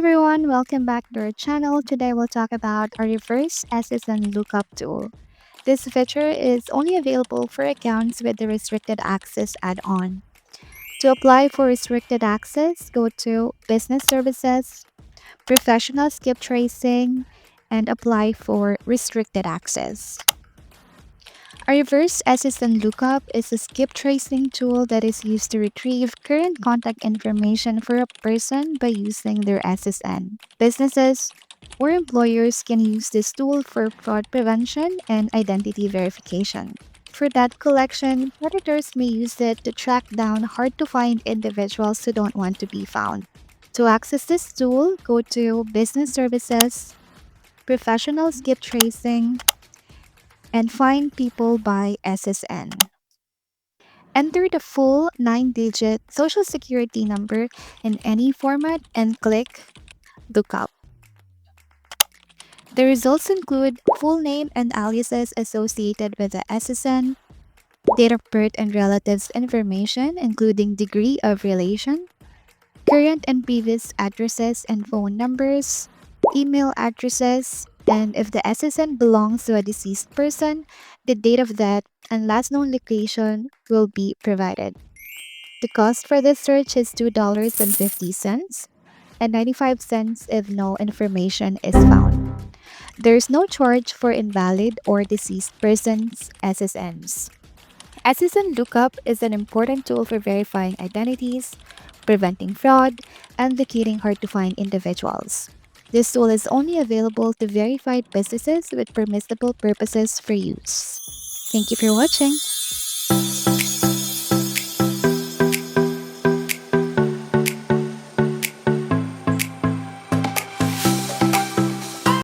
everyone, welcome back to our channel. Today we'll talk about a reverse SSN lookup tool. This feature is only available for accounts with the restricted access add-on. To apply for restricted access, go to Business Services, Professional Skip Tracing, and apply for restricted access. A reverse SSN lookup is a skip tracing tool that is used to retrieve current contact information for a person by using their SSN. Businesses or employers can use this tool for fraud prevention and identity verification. For that collection, predators may use it to track down hard to find individuals who don't want to be found. To access this tool, go to Business Services, Professional Skip Tracing, and find people by SSN. Enter the full 9-digit social security number in any format and click Lookup. The results include full name and aliases associated with the SSN, date of birth and relatives information including degree of relation, current and previous addresses and phone numbers, email addresses, and if the SSN belongs to a deceased person, the date of death and last known location will be provided. The cost for this search is $2.50 and 95 cents if no information is found. There is no charge for invalid or deceased persons SSNs. SSN Lookup is an important tool for verifying identities, preventing fraud, and locating hard-to-find individuals. This tool is only available to verified businesses with permissible purposes for use. Thank you for watching.